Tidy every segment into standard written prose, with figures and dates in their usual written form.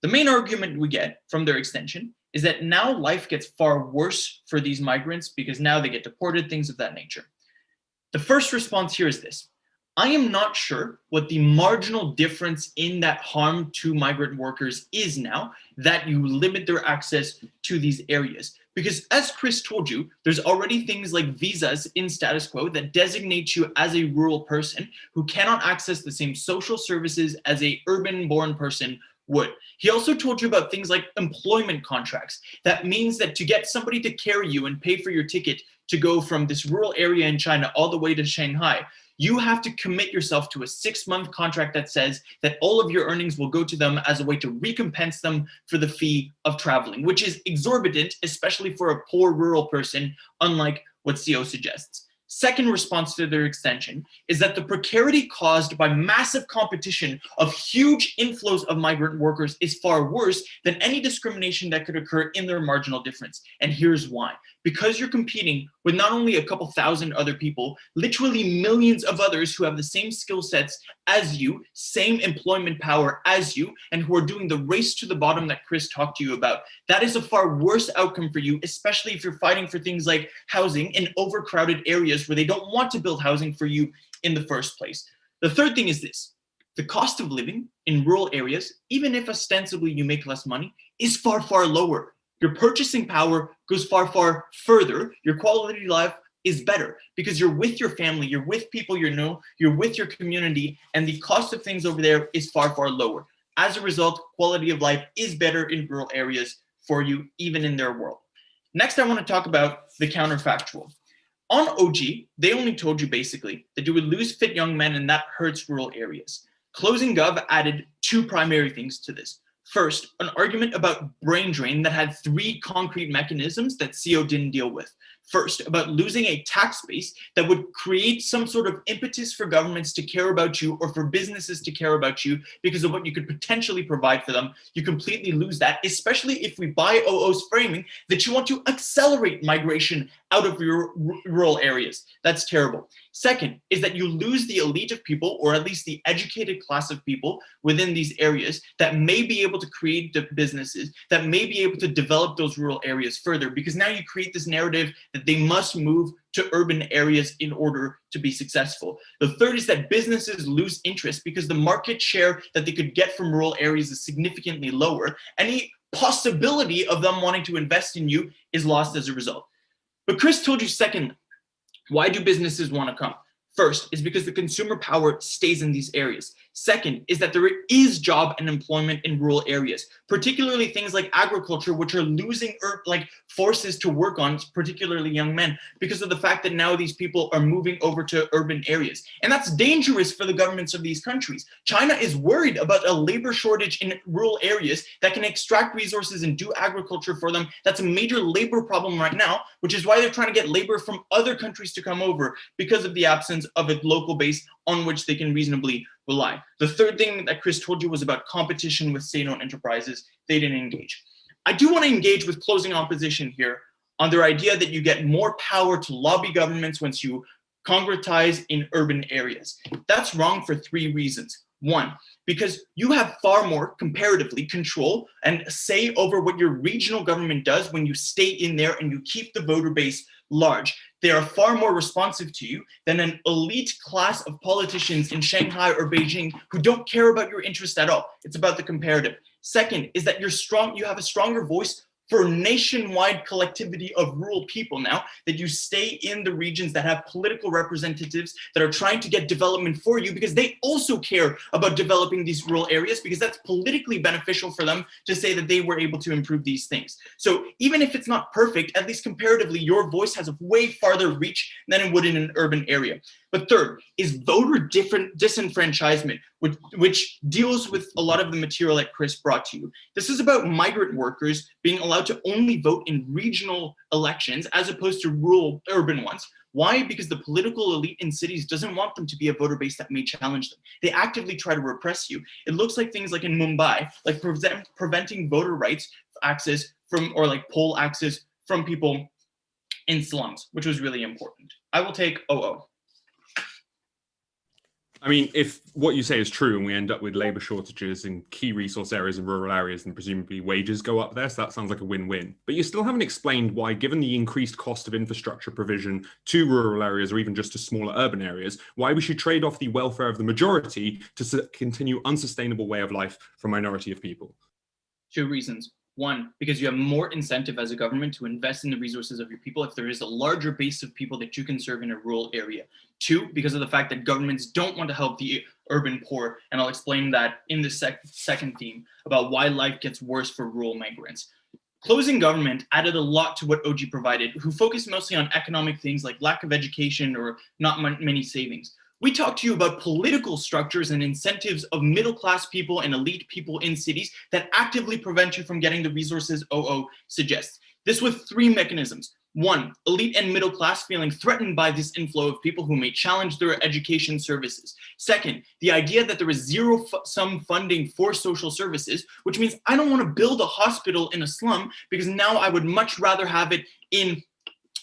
The main argument we get from their extension is that now life gets far worse for these migrants because now they get deported, things of that nature. The first response here is this. I am not sure what the marginal difference in that harm to migrant workers is now that you limit their access to these areas. Because as Chris told you, there's already things like visas in status quo that designate you as a rural person who cannot access the same social services as a urban-born person would. He also told you about things like employment contracts. That means that to get somebody to carry you and pay for your ticket to go from this rural area in China all the way to Shanghai, you have to commit yourself to a 6-month contract that says that all of your earnings will go to them as a way to recompense them for the fee of traveling, which is exorbitant, especially for a poor rural person, unlike what CO suggests. Second response to their extension is that the precarity caused by massive competition of huge inflows of migrant workers is far worse than any discrimination that could occur in their marginal difference. And here's why. Because you're competing with not only a couple thousand other people, literally millions of others who have the same skill sets as you, same employment power as you, and who are doing the race to the bottom that Chris talked to you about. That is a far worse outcome for you, especially if you're fighting for things like housing in overcrowded areas where they don't want to build housing for you in the first place. The third thing is this. The cost of living in rural areas, even if ostensibly you make less money, is far, far lower. Your purchasing power goes far, far further. Your quality of life is better because you're with your family, you're with people you know, you're with your community, and the cost of things over there is far, far lower. As a result, quality of life is better in rural areas for you, even in their world. Next, I want to talk about the counterfactual. On OG, they only told you basically that you would lose fit young men and that hurts rural areas. Closing Gov added 2 primary things to this. First, an argument about brain drain that had 3 concrete mechanisms that CO didn't deal with. First, about losing a tax base that would create some sort of impetus for governments to care about you or for businesses to care about you because of what you could potentially provide for them. You completely lose that, especially if we buy OO's framing that you want to accelerate migration out of your rural areas. That's terrible. Second is that you lose the elite of people, or at least the educated class of people within these areas that may be able to create the businesses, that may be able to develop those rural areas further, because now you create this narrative that they must move to urban areas in order to be successful. The third is that businesses lose interest because the market share that they could get from rural areas is significantly lower. Any possibility of them wanting to invest in you is lost as a result. But Chris told you second, why do businesses want to come? First is because the consumer power stays in these areas. Second is that there is job and employment in rural areas, particularly things like agriculture, which are losing forces to work on, particularly young men, because of the fact that now these people are moving over to urban areas. And that's dangerous for the governments of these countries. China is worried about a labor shortage in rural areas that can extract resources and do agriculture for them. That's a major labor problem right now, which is why they're trying to get labor from other countries to come over because of the absence of a local base on which they can reasonably rely. The third thing that Chris told you was about competition with state-owned enterprises. They didn't engage. I do want to engage with closing opposition here on their idea that you get more power to lobby governments once you concretize in urban areas. That's wrong for 3 reasons. 1, because you have far more comparatively control and say over what your regional government does when you stay in there and you keep the voter base large. They are far more responsive to you than an elite class of politicians in Shanghai or Beijing who don't care about your interest at all. It's about the comparative. Second is that you have a stronger voice for nationwide collectivity of rural people now, that you stay in the regions that have political representatives that are trying to get development for you because they also care about developing these rural areas because that's politically beneficial for them to say that they were able to improve these things. So even if it's not perfect, at least comparatively, your voice has a way farther reach than it would in an urban area. But third is voter disenfranchisement, which deals with a lot of the material that Chris brought to you. This is about migrant workers being allowed to only vote in regional elections as opposed to rural urban ones. Why? Because the political elite in cities doesn't want them to be a voter base that may challenge them. They actively try to repress you. It looks like things like in Mumbai, like preventing voter rights access from, or like poll access from people in slums, which was really important. I will take OO. I mean, if what you say is true and we end up with labour shortages in key resource areas and rural areas, then presumably wages go up there. So that sounds like a win-win. But you still haven't explained why, given the increased cost of infrastructure provision to rural areas or even just to smaller urban areas, why we should trade off the welfare of the majority to continue unsustainable way of life for a minority of people. Two reasons. One, because you have more incentive as a government to invest in the resources of your people if there is a larger base of people that you can serve in a rural area. Two, because of the fact that governments don't want to help the urban poor, and I'll explain that in the second theme about why life gets worse for rural migrants. Closing government added a lot to what OG provided, who focused mostly on economic things like lack of education or not many savings. We talked to you about political structures and incentives of middle-class people and elite people in cities that actively prevent you from getting the resources OO suggests. This with three mechanisms. One, elite and middle class feeling threatened by this inflow of people who may challenge their education services. Second, the idea that there is zero-sum funding for social services, which means I don't want to build a hospital in a slum because now I would much rather have it in,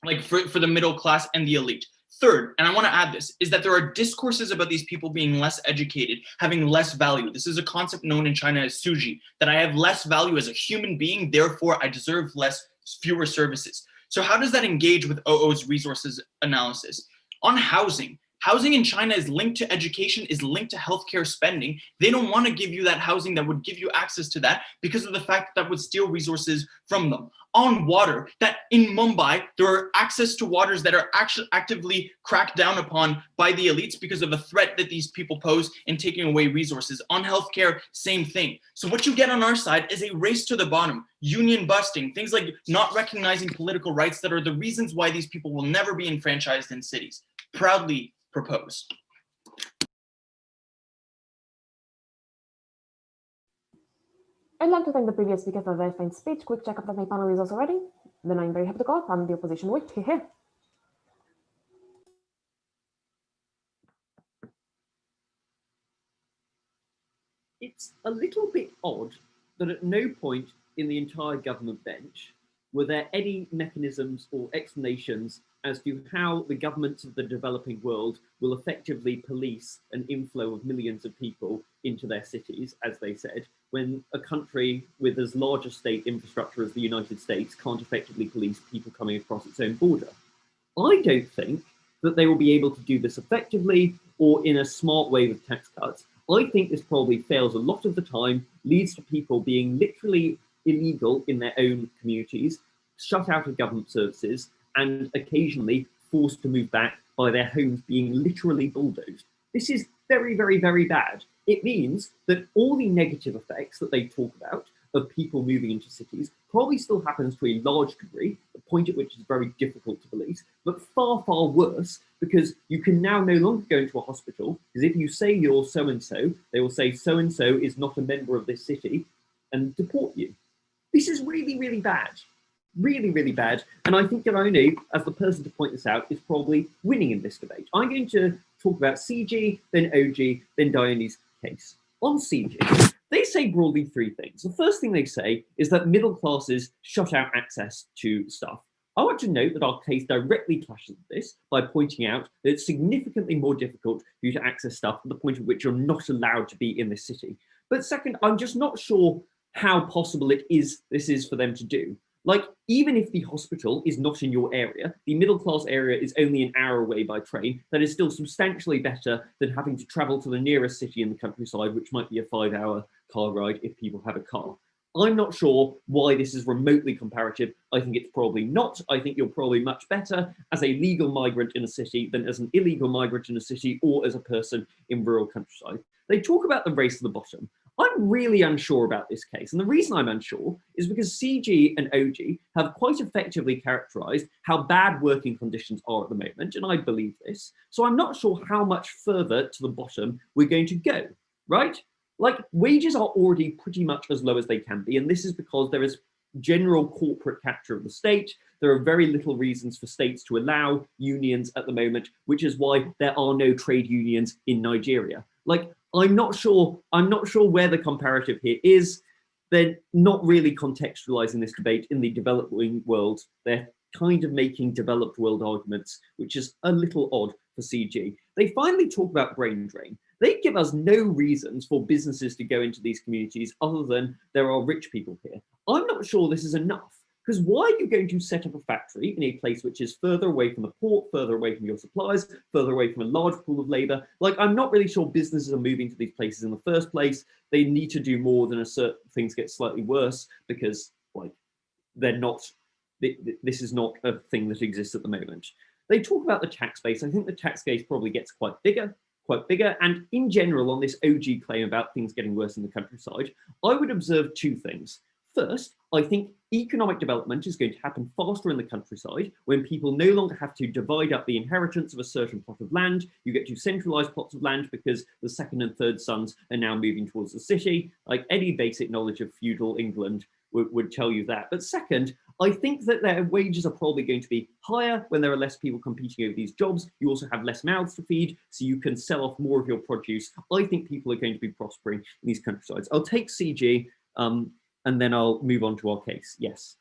like, for the middle class and the elite. Third, and I want to add this, is that there are discourses about these people being less educated, having less value. This is a concept known in China as suji, that I have less value as a human being, therefore I deserve fewer services. So how does that engage with OO's resources analysis? On housing, housing in China is linked to education, is linked to healthcare spending. They don't want to give you that housing that would give you access to that because of the fact that would steal resources from them. On water, that in Mumbai, there are access to waters that are actually actively cracked down upon by the elites because of a threat that these people pose in taking away resources. On healthcare, same thing. So what you get on our side is a race to the bottom, union busting, things like not recognizing political rights that are the reasons why these people will never be enfranchised in cities. Proudly propose. I'd like to thank the previous speaker for a very fine speech. Quick check up that my panel is also ready. Then I'm very happy to go from the opposition with here. It's a little bit odd that at no point in the entire government bench were there any mechanisms or explanations as to how the governments of the developing world will effectively police an inflow of millions of people into their cities, as they said, when a country with as large a state infrastructure as the United States can't effectively police people coming across its own border. I don't think that they will be able to do this effectively or in a smart way with tax cuts. I think this probably fails a lot of the time, leads to people being literally illegal in their own communities, shut out of government services, and occasionally forced to move back by their homes being literally bulldozed. This is very, very, very bad. It means that all the negative effects that they talk about of people moving into cities probably still happens to a large degree, a point at which is very difficult to police, but far, far worse, because you can now no longer go into a hospital, because if you say you're so-and-so, they will say so-and-so is not a member of this city and deport you. This is really, really bad. Really, really bad. And I think Irone, as the person to point this out, is probably winning in this debate. I'm going to talk about CG, then OG, then Dione's case. On CG, they say broadly three things. The first thing they say is that middle classes shut out access to stuff. I want to note that our case directly clashes with this by pointing out that it's significantly more difficult for you to access stuff to the point at which you're not allowed to be in this city. But second, I'm just not sure how possible this is for them to do. Like, even if the hospital is not in your area, the middle class area is only an hour away by train. That is still substantially better than having to travel to the nearest city in the countryside, which might be a 5-hour car ride if people have a car. I'm not sure why this is remotely comparative. I think it's probably not. I think you're probably much better as a legal migrant in a city than as an illegal migrant in a city or as a person in rural countryside. They talk about the race to the bottom. I'm really unsure about this case. And the reason I'm unsure is because CG and OG have quite effectively characterized how bad working conditions are at the moment. And I believe this. So I'm not sure how much further to the bottom we're going to go, right? Like, wages are already pretty much as low as they can be. And this is because there is general corporate capture of the state. There are very little reasons for states to allow unions at the moment, which is why there are no trade unions in Nigeria. Like, I'm not sure where the comparative here is. They're not really contextualizing this debate in the developing world. They're kind of making developed world arguments, which is a little odd for CG. They finally talk about brain drain. They give us no reasons for businesses to go into these communities other than there are rich people here. I'm not sure this is enough. Because why are you going to set up a factory in a place which is further away from the port, further away from your suppliers, further away from a large pool of labor? Like, I'm not really sure businesses are moving to these places in the first place. They need to do more than things get slightly worse, because like they're not, this is not a thing that exists at the moment. They talk about the tax base. I think the tax base probably gets quite bigger. And in general, on this OG claim about things getting worse in the countryside, I would observe two things. First, I think economic development is going to happen faster in the countryside when people no longer have to divide up the inheritance of a certain plot of land. You get to centralize plots of land because the second and third sons are now moving towards the city. Like, any basic knowledge of feudal England would tell you that. But second, I think that their wages are probably going to be higher when there are less people competing over these jobs. You also have less mouths to feed, so you can sell off more of your produce. I think people are going to be prospering in these countrysides. I'll take CG, and then I'll move on to our case. Yes.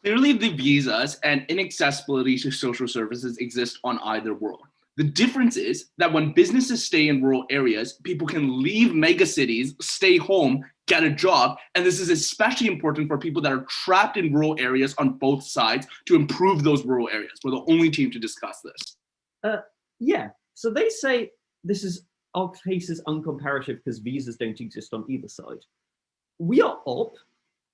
Clearly, the visas and inaccessibility to social services exist on either world. The difference is that when businesses stay in rural areas, people can leave megacities, stay home, get a job. And this is especially important for people that are trapped in rural areas on both sides to improve those rural areas. We're the only team to discuss this. Yeah, so they say our case is uncomparative because visas don't exist on either side. We are op.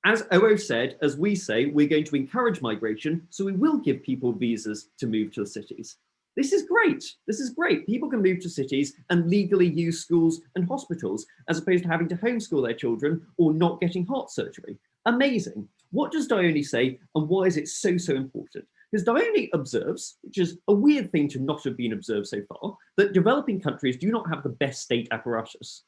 As OO said, as we say, we're going to encourage migration, so we will give people visas to move to the cities. This is great. This is great. People can move to cities and legally use schools and hospitals, as opposed to having to homeschool their children or not getting heart surgery. Amazing. What does Dione say, and why is it so important? Because Dione observes, which is a weird thing to not have been observed so far, that developing countries do not have the best state apparatus.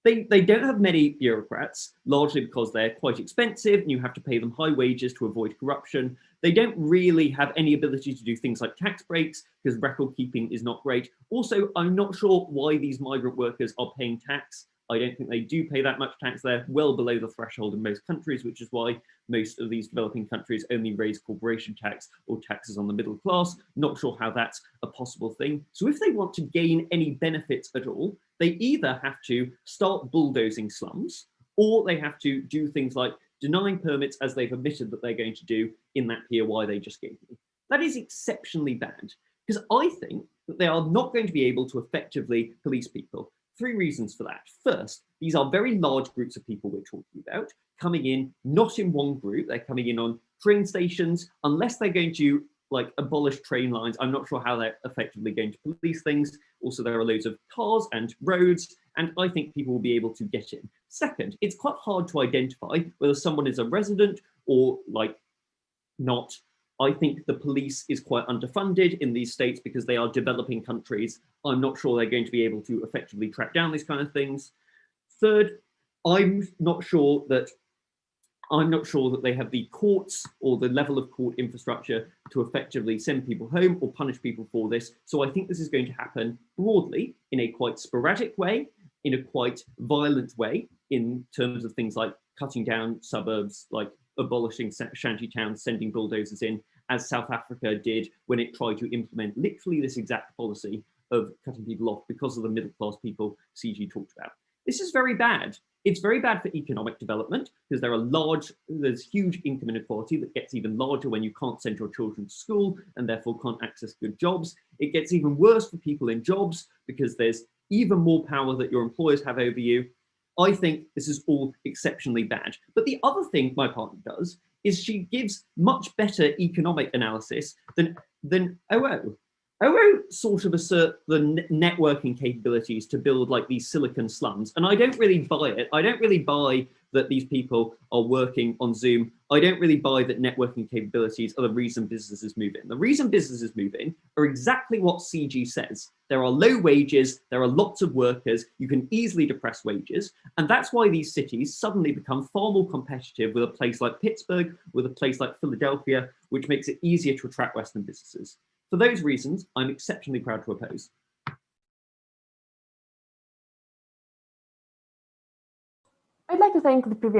They don't have many bureaucrats, largely because they're quite expensive and you have to pay them high wages to avoid corruption. They don't really have any ability to do things like tax breaks because record keeping is not great. Also, I'm not sure why these migrant workers are paying tax. I don't think they do pay that much tax. They're well below the threshold in most countries, which is why most of these developing countries only raise corporation tax or taxes on the middle class. Not sure how that's a possible thing. So if they want to gain any benefits at all, they either have to start bulldozing slums, or they have to do things like denying permits, as they've admitted that they're going to do in that POI they just gave me. That is exceptionally bad, because I think that they are not going to be able to effectively police people. 3 reasons for that. First, these are very large groups of people we're talking about, coming in not in one group. They're coming in on train stations. Unless they're going to like abolish train lines, I'm not sure how they're effectively going to police things. Also, there are loads of cars and roads, and I think people will be able to get in. Second, it's quite hard to identify whether someone is a resident or like not. I think the police is quite underfunded in these states because they are developing countries. I'm not sure they're going to be able to effectively track down these kind of things. Third, I'm not sure that they have the courts or the level of court infrastructure to effectively send people home or punish people for this. So I think this is going to happen broadly in a quite sporadic way, in a quite violent way, in terms of things like cutting down suburbs, like abolishing shanty towns, sending bulldozers in, as South Africa did when it tried to implement literally this exact policy of cutting people off because of the middle class people CG talked about. This is very bad. It's very bad for economic development because there's huge income inequality that gets even larger when you can't send your children to school and therefore can't access good jobs. It gets even worse for people in jobs because there's even more power that your employers have over you. I think this is all exceptionally bad. But the other thing my partner does is she gives much better economic analysis than OO. OO sort of assert the networking capabilities to build like these silicon slums. And I don't really buy it. I don't really buy that these people are working on Zoom. I don't really buy that networking capabilities are the reason businesses move in. The reason businesses move in are exactly what CG says. There are low wages, there are lots of workers, you can easily depress wages. And that's why these cities suddenly become far more competitive with a place like Pittsburgh, with a place like Philadelphia, which makes it easier to attract Western businesses. For those reasons, I'm exceptionally proud to oppose. I'd like to thank the previous